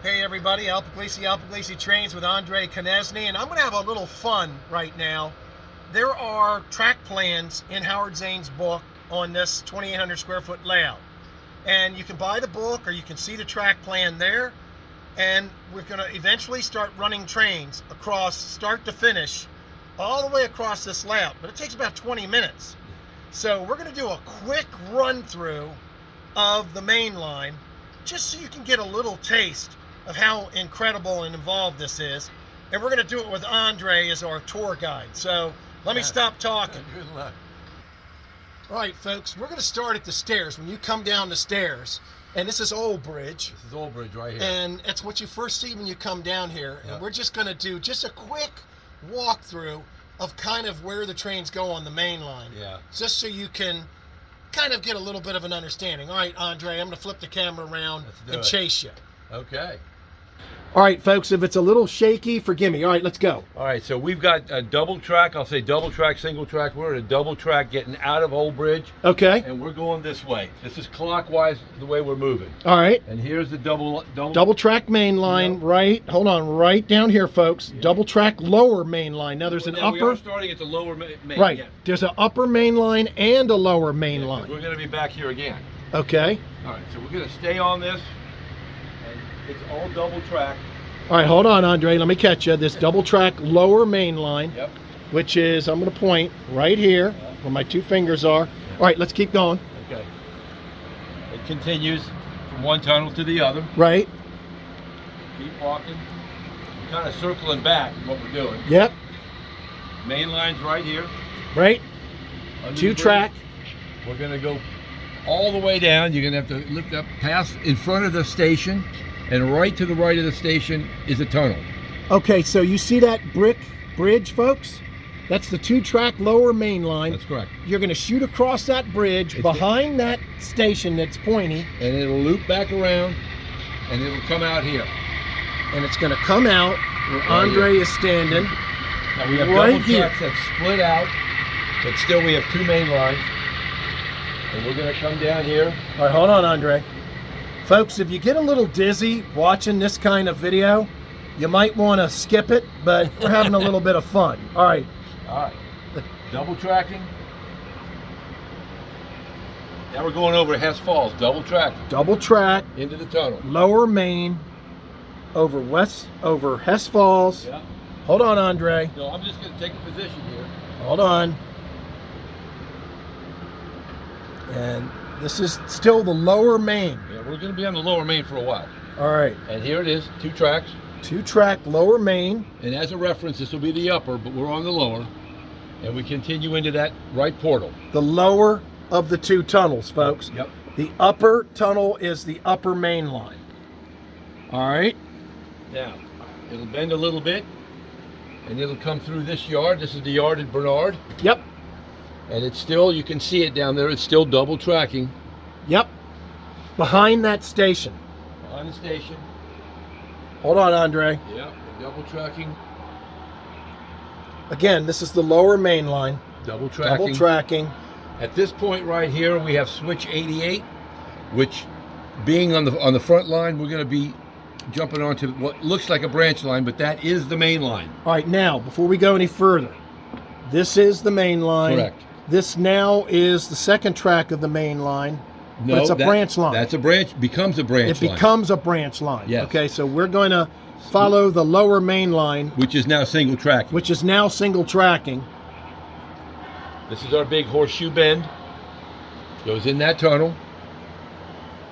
Hey everybody, Alpaglisi Trains with Andre Konechny, and I'm going to have a little fun right now. There are track plans in Howard Zane's book on this 2,800 square foot layout. And you can buy the book or you can see the track plan there. And we're going to eventually start running trains across start to finish all the way across this layout. But it takes about 20 minutes. So we're going to do a quick run through of the main line just so you can get a little taste of how incredible and involved this is. And we're going to do it with Andre as our tour guide. So let me stop talking. Good luck. All right, folks, we're going to start at the stairs. When you come down the stairs, and this is Old Bridge. This is Old Bridge right here. And it's what you first see when you come down here. Yeah. And we're just going to do just a quick walkthrough of kind of where the trains go on the main line. Yeah. Just so you can kind of get a little bit of an understanding. All right, Andre, I'm going to flip the camera around and chase you. Okay. All right, folks, if it's a little shaky, forgive me. All right, let's go. All right, so we've got a double track. I'll say double track, single track. We're at a double track getting out of Old Bridge. Okay. And we're going this way. This is clockwise the way we're moving. All right. And here's the double track main line, right? Hold on, right down here, folks. Yeah. Double track lower main line. Now there's an upper. We are starting at the lower main. Right. Yeah. There's an upper main line and a lower main line. We're going to be back here again. Okay. All right, so we're going to stay on this. And it's all double track. All right, hold on, Andre. Let me catch you. This double track lower main line, yep, which is, I'm going to point right here where my two fingers are. Yep. All right, let's keep going. Okay. It continues from one tunnel to the other. Right. Keep walking. We're kind of circling back is what we're doing. Yep. Main line's right here. Right. Two track. We're going to go all the way down. You're going to have to lift up past in front of the station. And right to the right of the station is a tunnel. Okay, so you see that brick bridge, folks? That's the two-track lower main line. That's correct. You're going to shoot across that bridge behind that station that's pointy. And it'll loop back around, and it'll come out here. And it's going to come out where Andre is standing. Now we have double tracks that split out, but still we have two main lines. And we're going to come down here. All right, hold on, Andre. Folks, if you get a little dizzy watching this kind of video, you might want to skip it, but we're having a little bit of fun. All right. All right. Double tracking. Now we're going over Hess Falls. Double tracking. Double track. Into the tunnel. Lower main. Over Hess Falls. Yeah. Hold on, Andre. No, I'm just going to take a position here. Hold on. And this is still the lower main. Yeah, we're going to be on the lower main for a while. All right. And here it is, two tracks. Two track lower main. And as a reference, this will be the upper, but we're on the lower. And we continue into that right portal. The lower of the two tunnels, folks. Yep. The upper tunnel is the upper main line. All right. Now, it'll bend a little bit, and it'll come through this yard. This is the yard at Bernard. Yep. And it's still, you can see it down there, it's still double tracking. Yep. Behind that station. Behind the station. Hold on, Andre. Yep, double tracking. Again, this is the lower main line. Double tracking. Double tracking. At this point right here, we have switch 88, which being on the front line, we're going to be jumping onto what looks like a branch line, but that is the main line. All right, now, before we go any further, this is the main line. Correct. This now is the second track of the main line. No, but it's a branch line. That's a branch, becomes a branch line. It becomes a branch line. Yes. Okay, so we're going to follow the lower main line. Which is now single tracking. Which is now single tracking. This is our big horseshoe bend. Goes in that tunnel.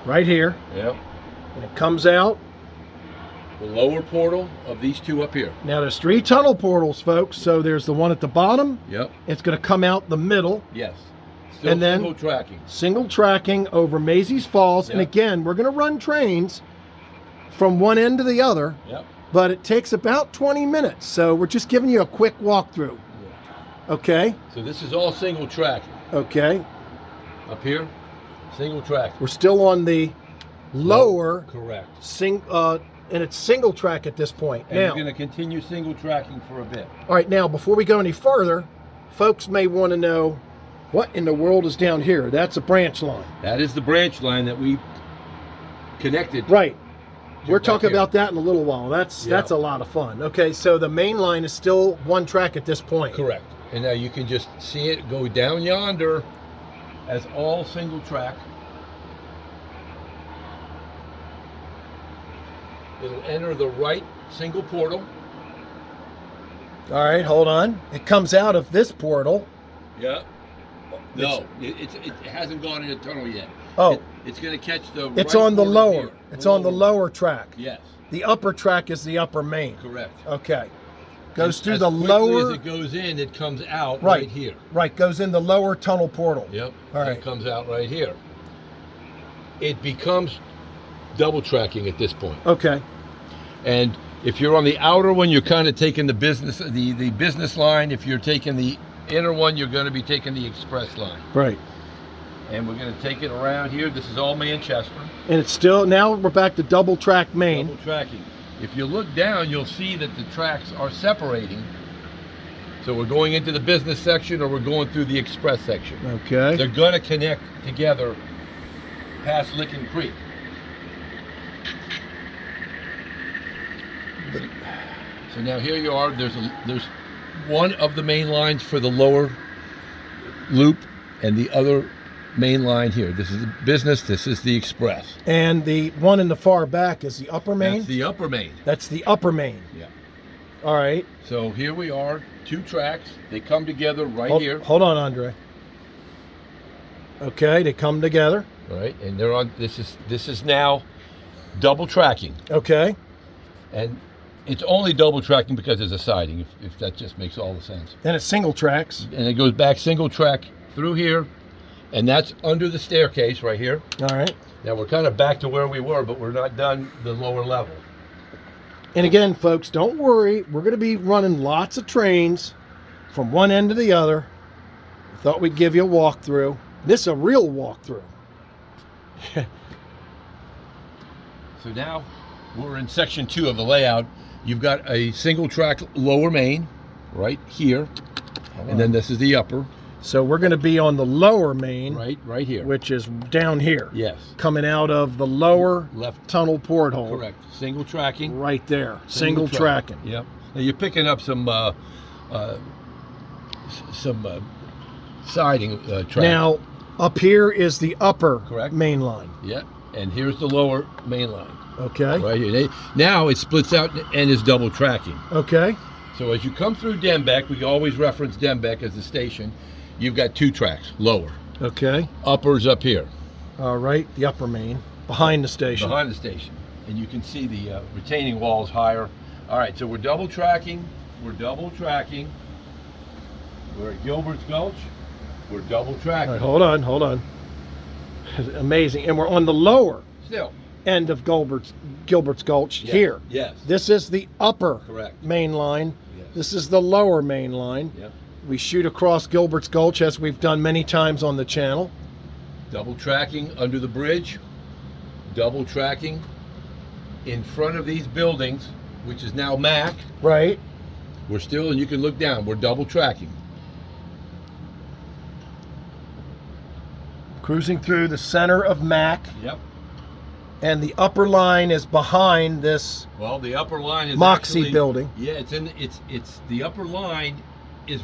Right here. Yep. And it comes out. The lower portal of these two up here. Now there's three tunnel portals, folks. So there's the one at the bottom. Yep. It's going to come out the middle. Yes. Still and then single tracking. Single tracking over Maisie's Falls. Yep. And again, we're going to run trains from one end to the other. Yep. But it takes about 20 minutes. So we're just giving you a quick walkthrough. Yeah. Okay. So this is all single tracking. Okay. Up here, single track. We're still on the lower. Correct. And it's single track at this point. And now, we're going to continue single tracking for a bit. All right, now before we go any further, folks may want to know what in the world is down here. That's a branch line. That is the branch line that we connected. Right. We're talking here. about that in a little while. That's a lot of fun. Okay, so the main line is still one track at this point. Correct. And now you can just see it go down yonder as all single track. It'll enter the right single portal. All right, hold on. It comes out of this portal. Yeah. No, it hasn't gone in a tunnel yet. Oh. It's going to catch the It's right on the portal lower. here. It's on the lower track. Yes. The upper track is the upper main. Correct. Okay. Goes And through as the quickly lower. as it goes in, it comes out right here. Right, goes in the lower tunnel portal. Yep. All right. It comes out right here. It becomes double tracking at this point. Okay. And if you're on the outer one, you're kind of taking the business line. If you're taking the inner one, you're going to be taking the express line. Right. And we're going to take it around here. This is all Manchester. And it's still, now we're back to double track main. Double tracking. If you look down, you'll see that the tracks are separating. So we're going into the business section or we're going through the express section. Okay. They're going to connect together past Licking Creek. So now here you are. There's one of the main lines for the lower loop and the other main line here. This is the business, this is the express. And the one in the far back is the upper main? That's the upper main. That's the upper main. Yeah. All right. So here we are, two tracks. They come together right here. Hold on, Andre. Okay, they come together. Right, and they're on, this is now double tracking. Okay. And it's only double tracking because there's a siding, if that just makes all the sense. Then it's single tracks. And it goes back single track through here, and that's under the staircase right here. All right. Now we're kind of back to where we were, but we're not done the lower level. And again, folks, don't worry. We're going to be running lots of trains from one end to the other. Thought we'd give you a walkthrough. This is a real walkthrough. So now we're in section 2 of the layout. You've got a single track lower main right here, and then this is the upper. So we're going to be on the lower main, right here, which is down here. Yes. Coming out of the lower left tunnel porthole. Correct. Single tracking. Right there. Single tracking. Yep. Now you're picking up some siding track. Now, up here is the upper Correct. main line. Yep. And here's the lower main line. Okay. Right here. Now it splits out and is double tracking. Okay. So as you come through Dembeck, we always reference Dembeck as the station. You've got two tracks, lower. Okay. Upper's up here. All right, the upper main, behind the station. Behind the station. And you can see the retaining walls higher. All right, so we're double tracking. We're double tracking. We're at Gilbert's Gulch. We're double tracking. All right, hold on. Amazing. And we're on the lower Still. end of Gilbert's Gulch Yes. here. Yes. This is the upper Correct. main line. Yes. This is the lower main line. Yep. We shoot across Gilbert's Gulch as we've done many times on the channel. Double tracking under the bridge. Double tracking in front of these buildings, which is now Mac. Right. We're still, and you can look down, we're double tracking. Cruising through the center of Mac. Yep. And the upper line is behind this Well, the upper line is Moxie actually, building. Yeah, it's the upper line is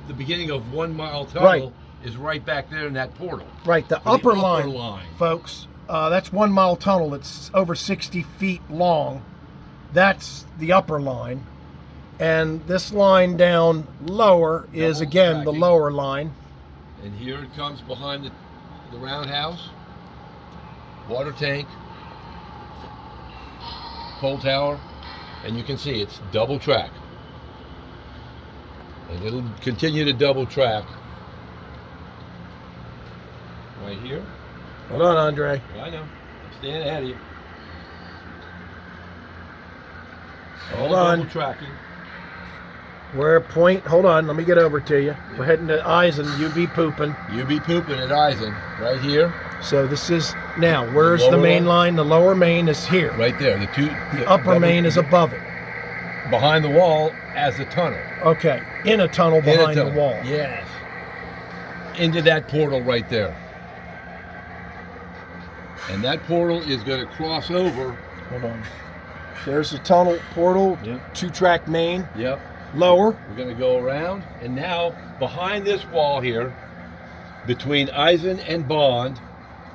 the beginning of 1 mile tunnel. Right. Is right back there in that portal. Right, the So upper line, folks, that's 1 mile tunnel. It's over 60 feet long. That's the upper line. And this line down lower is, Double again, the tracking. lower line. And here it comes behind the roundhouse, water tank, pole tower, and you can see it's double track. And it'll continue to double track right here. Hold on, Andre. I know. I'm staying ahead of you. Hold All on. double tracking. We're at point, hold on, let me get over to you. We're heading to Eisen, you be pooping. You be pooping at Eisen, right here. So this is, now, where's the lower main line? line? The lower main is here. Right there. The upper main is above it. behind the wall as a tunnel. Okay, in a tunnel behind the wall. Yes. Into that portal right there. And that portal is going to cross over Hold on. There's the tunnel portal, Yep. 2-track main, Yep. lower. We're going to go around, and now behind this wall here, between Eisen and Bond,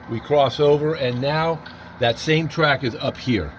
we cross over, and now that same track is up here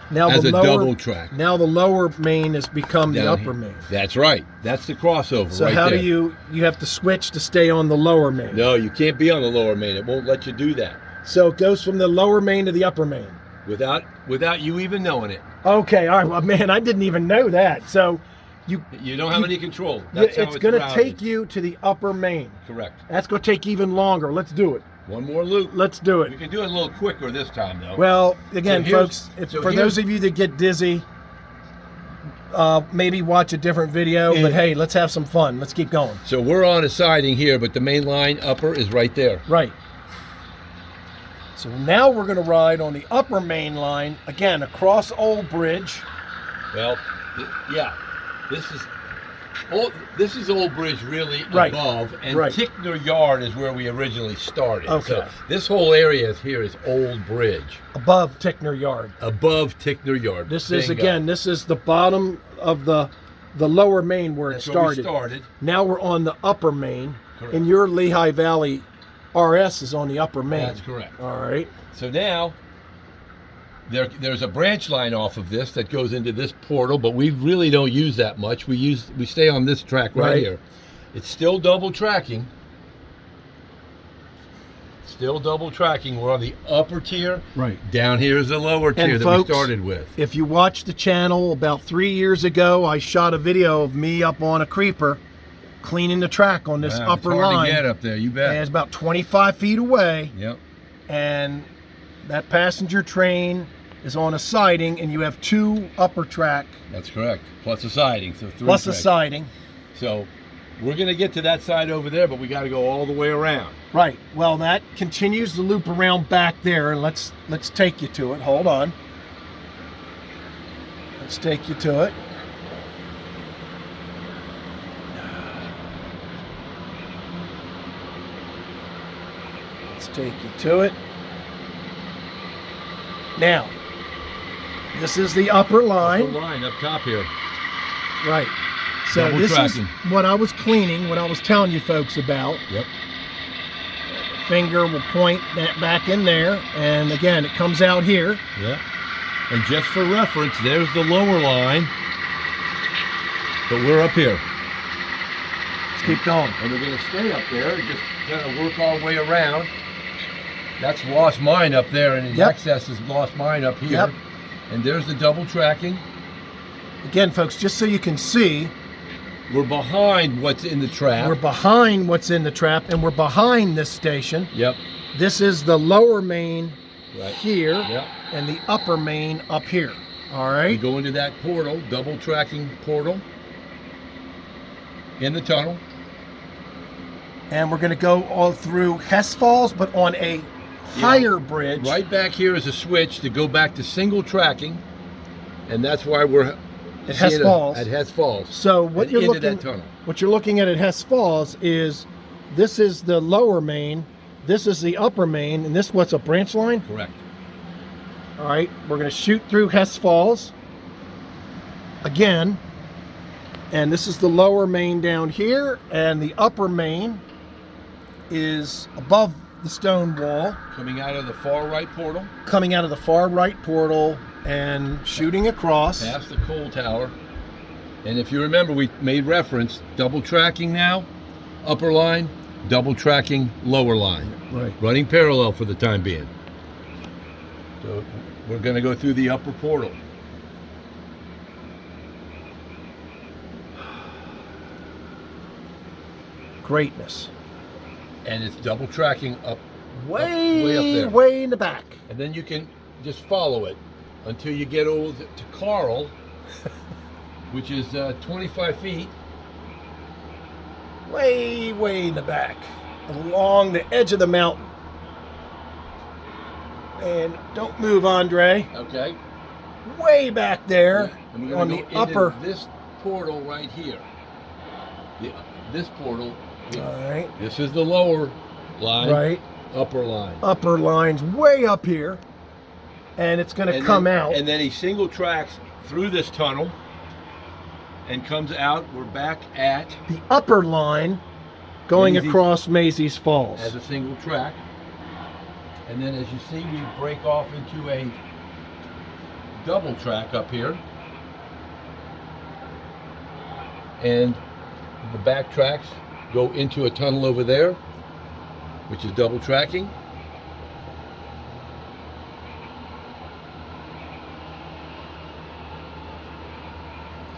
Now as the a lower, double track. Now the lower main has become the Down upper here. main. That's right. That's the crossover So right how there. do you have to switch to stay on the lower main? No, you can't be on the lower main. It won't let you do that So it goes from the lower main to the upper main. without you even knowing it. Okay, all right. Well, man, I didn't even know that. So You don't have any control. That's how it's going to routed. take you to the upper main. Correct. That's going to take even longer. Let's do it. One more loop. Let's do We it. can do it a little quicker this time, though. Well, again, So here's- folks, if, so for here's- those of you that get dizzy, maybe watch a different video. But And- hey, let's have some fun. Let's keep going. So we're on a siding here, but the main line upper is right there. Right. So now we're going to ride on the upper main line, again, across Old Bridge. Well, yeah, this is Old Bridge really Right. above, and Right. Tickner Yard is where we originally started. Okay. So this whole area here is Old Bridge, Above Tickner Yard. above Tickner Yard. This is, Bingo. again, this is the bottom of the lower main where That's it where we started. started. Now we're on the upper main, Correct. and your Lehigh Valley RS is on the upper main. That's correct. All right. So now there's a branch line off of this that goes into this portal, but we really don't use that much. We stay on this track right here. It's still double tracking. Still double tracking. We're on the upper tier. Right. Down here is the lower tier And that folks, we started with. If you watched the channel about 3 years ago, I shot a video of me up on a creeper cleaning the track on this Wow, upper it's hard line. to get up there, you bet. And it's about 25 feet away, Yep. and that passenger train is on a siding, and you have 2 upper track That's correct. Plus a siding, so 3 plus a tracks. siding. So we're going to get to that side over there, but we got to go all the way around. Right. Well, that continues the loop around back there, and let's take you to it. Hold on. Let's take you to it. Let's take you to it. Now, this is the upper line. Upper line up top here. Right. So Double this tracking. is what I was cleaning, what I was telling you folks about. Yep. Finger will point that back in there, and again, it comes out here. Yeah. And just for reference, there's the lower line, but we're up here. Let's keep going. And we're going to stay up there and just kind of work our way around. That's lost mine up there, and in Yep. excess is lost mine up here. Yep. And there's the double tracking. Again, folks, just so you can see, We're behind what's in the trap. we're behind what's in the trap, and we're behind this station. Yep. This is the lower main Right. here, Yep. and the upper main up here. All We right. go into that portal, double tracking portal in the tunnel. And we're going to go all through Hess Falls, but on a higher bridge. Right back here is a switch to go back to single tracking, and that's why we're At Hess seeing Falls. At Hess Falls. So what And you're into looking that tunnel. what you're looking at Hess Falls is this is the lower main, this is the upper main, and this what's a branch line. Correct. All right, we're going to shoot through Hess Falls again, and this is the lower main down here, and the upper main is above the stone wall, Coming out of the far right portal, coming out of the far right portal and shooting across. past the coal tower. And if you remember, we made reference, double tracking now, upper line, double tracking, lower line. Right. Running parallel for the time being. So we're going to go through the upper portal. Greatness. And it's double tracking up, Way, up there. way in the back. And then you can just follow it until you get over to Carl, which is 25 feet. Way, way in the back. Along the edge of the mountain. And don't move, Andre. Okay. Way back there And we're on gonna the go into upper. this portal right here. This portal. All right. This is the lower line. Right. Upper line. Upper line's way up here. and it's going to come out. And then he single tracks through this tunnel and comes out. We're back at the upper line going Maisie's, across Maisie's Falls. as a single track. And then as you see, we break off into a double track up here. And the back tracks go into a tunnel over there, which is double tracking.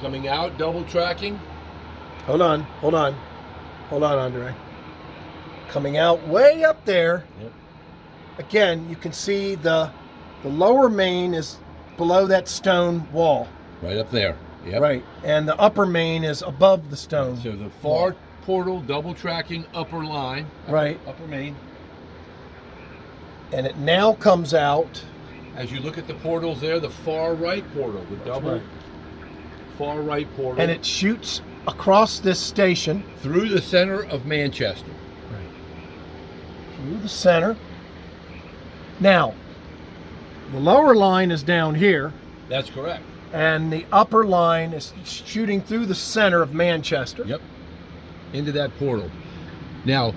Coming out, double tracking. Hold on, Andre. Coming out way up there. Yep. Again, you can see the lower main is below that stone wall. Right up there. Yep. Right, and the upper main is above the stone. So the far portal, double tracking, upper line. Right. Upper main. And it now comes out. As you look at the portals there, the far right portal, the double right. far right portal. And it shoots across this station. Through the center of Manchester. Right. Through the center. Now, the lower line is down here. That's correct. And the upper line is shooting through the center of Manchester. Yep. Into that portal. Now,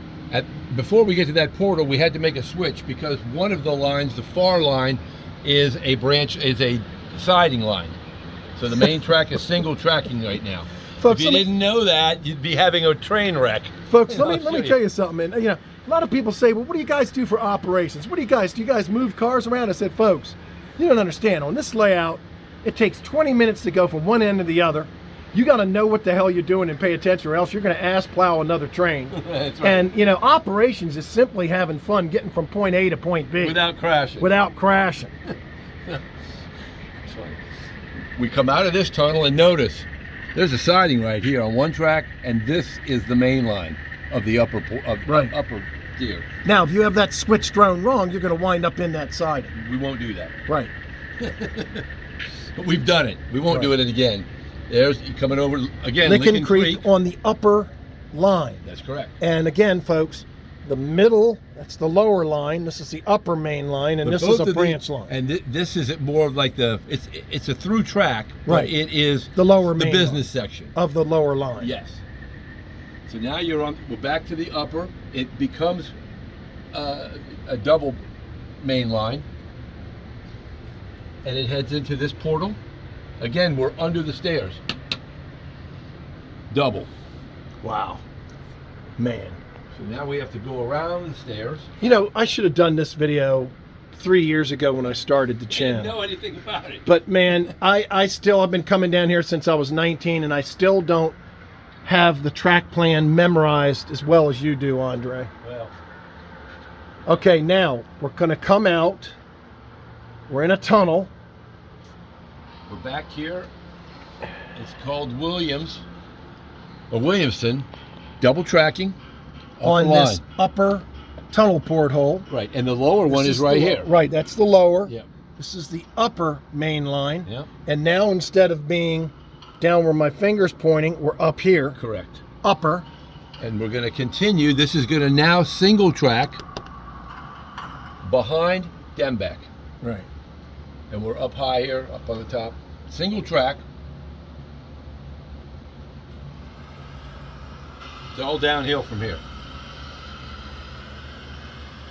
before we get to that portal, we had to make a switch because one of the lines, the far line, is a siding line. So the main track is single tracking right now. Folks, if you didn't know that, you'd be having a train wreck. Folks, let me tell you something, man. You know, a lot of people say, well, what do you guys do for operations? Do you guys move cars around? I said, folks, you don't understand. On this layout, it takes 20 minutes to go from one end to the other. You got to know what the hell you're doing and pay attention, or else you're going to ass plow another train. That's right. And, you know, operations is simply having fun getting from point A to point B. Without crashing. Without crashing. That's funny. We come out of this tunnel and notice there's a siding right here on one track, and this is the main line of the upper tier. Now, if you have that switch thrown wrong, you're going to wind up in that siding. We won't do that. Right. But we've done it. We won't do it again. There's coming over again. Lincoln Creek on the upper line. That's correct. And again, folks, the middle, that's the lower line. This is the upper main line, and But this is a both of branch the- line. And this is more of like it's a through track, Right. but it is The lower the main business section. of the lower line. Yes. So now we're back to the upper. It becomes a double main line, and it heads into this portal. Again, we're under the stairs. Double. Wow. Man. So now we have to go around the stairs. You know, I should have done this video 3 years ago when I started the I channel. didn't know anything about it. But man, I've been coming down here since I was 19, and I still don't have the track plan memorized as well as you do, Andre. Well, Okay, now we're going to come out. We're in a tunnel. we're back here. It's called Williamson, double tracking On upper this line. upper tunnel porthole. Right, and the lower one This is right the- here. Right, that's the lower. Yep. This is the upper main line. Yep. And now instead of being down where my finger's pointing, we're up here. Correct. Upper. And we're going to continue. This is going to now single track behind Dembeck. Right. And we're up high here, up on the top. Single track. It's all downhill from here.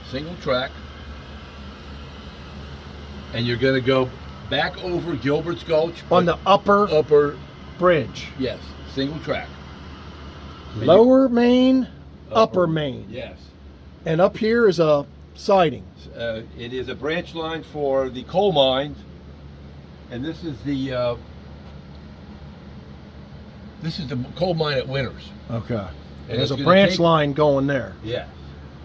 Single track. And you're going to go back over Gilbert's Gulch. On the upper bridge. Yes, single track. Lower main, upper main. Yes. And up here is a siding. It is a branch line for the coal mines, and this is the coal mine at Winters. Okay. And There's it's a gonna branch take- line going there. Yes,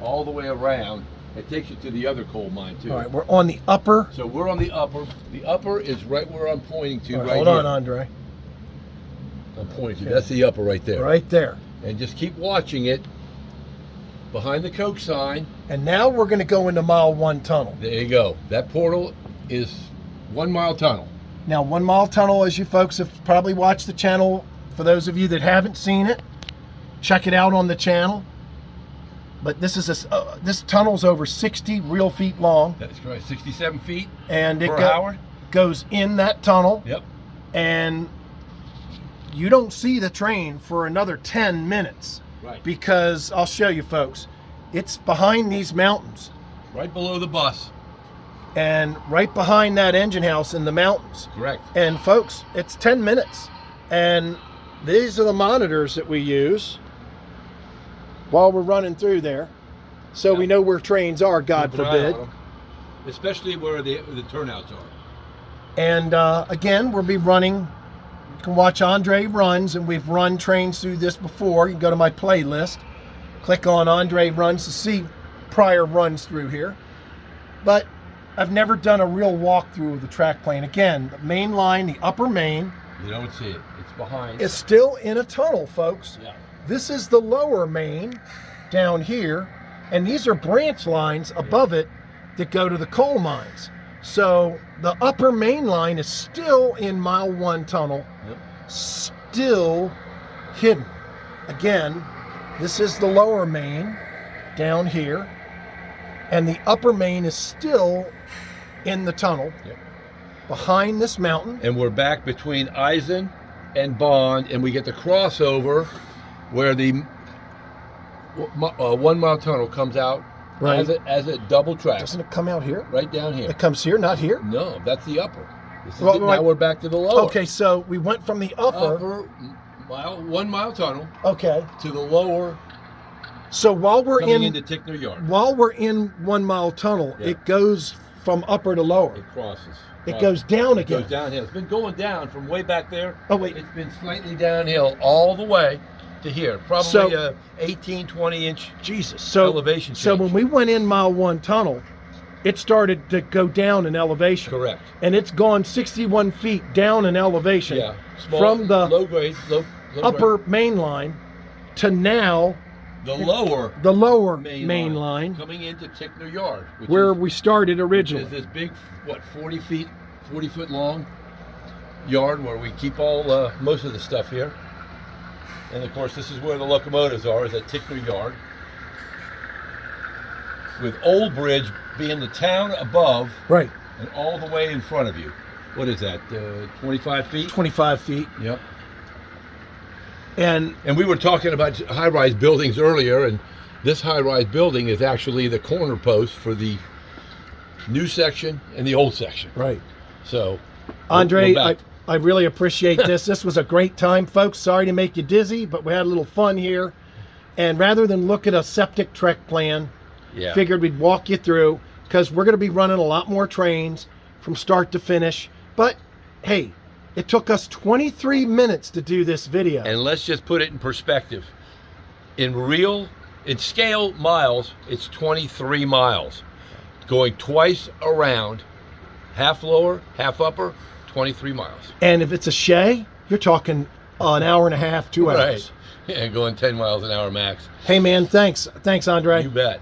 all the way around. It takes you to the other coal mine too. All right, we're on the upper. So we're on the upper. The upper is right where I'm pointing to. All right, right hold here. on, Andre. I'm pointing to. Okay. That's the upper right there. Right there. And just keep watching it. Behind the Coke sign. And now we're going to go into mile 1 tunnel. There you go. That portal is 1 mile tunnel. Now, 1 mile tunnel, as you folks have probably watched the channel, for those of you that haven't seen it, check it out on the channel. But this is this tunnel's over 60 real feet long, That's correct. 67 feet and it per hour. goes in that tunnel. Yep. And you don't see the train for another 10 minutes. Right. Because I'll show you folks, it's behind these mountains. Right below the bus. And right behind that engine house in the mountains. Correct. And folks, it's 10 minutes. And these are the monitors that we use while we're running through there. So we know where trains are, God Keep an eye forbid. on 'em, especially where the turnouts are. And again, we'll be running, you can watch Andre runs, and we've run trains through this before. You can go to my playlist, click on Andre runs to see prior runs through here. But I've never done a real walkthrough of the track plane. Again, the main line, the upper main, You don't see it. It's behind. is still in a tunnel, folks. Yeah. This is the lower main down here, and these are branch lines above it that go to the coal mines. So the upper main line is still in mile 1 tunnel, Yep. still hidden. Again, this is the lower main down here, and the upper main is still in the tunnel Yep. behind this mountain. And we're back between Eisen and Bond, and we get the crossover where the 1 mile tunnel comes out Right. as a double track. Doesn't it come out here? Right down here. It comes here, not here? No, that's the upper. This is Well, now right. we're back to the lower. Okay, so we went from the upper. Mile, 1 mile tunnel Okay. to the lower So while we're coming in into Tickner Yard. 1 mile tunnel, Yeah. it goes from upper to lower. It crosses. It goes down It again. goes downhill. It's been going down from way back there. Oh, wait. It's been slightly downhill all the way to here. Probably So- a 18, 20-inch Jesus. So elevation So change. when we went in mile 1 tunnel, it started to go down in elevation. Correct. And it's gone 61 feet down in elevation Yeah. Small, from the low grade, low upper grade. main line to now The lower the lower main, main line coming into Tickner Yard, which where is, we started which originally. is this big, 40 foot long yard where we keep all most of the stuff here. And of course, this is where the locomotives are, is at Tickner Yard. With Old Bridge being the town above Right. and all the way in front of you. What is that, 25 feet? 25 feet. Yep. And And we were talking about high-rise buildings earlier, and this high-rise building is actually the corner post for the new section and the old section. right. So, Andre, we're back. I really appreciate this. This was a great time, folks. Sorry to make you dizzy, but we had a little fun here. And rather than look at a septic trek plan, Yeah. figured we'd walk you through, because we're going to be running a lot more trains from start to finish. But hey, it took us 23 minutes to do this video. And let's just put it in perspective. In scale miles, it's 23 miles. Going twice around, half lower, half upper, 23 miles. And if it's a Shay, you're talking an hour and a half, 2 hours. Right. Yeah, going 10 miles an hour max. Hey man, thanks. Thanks, Andre. You bet.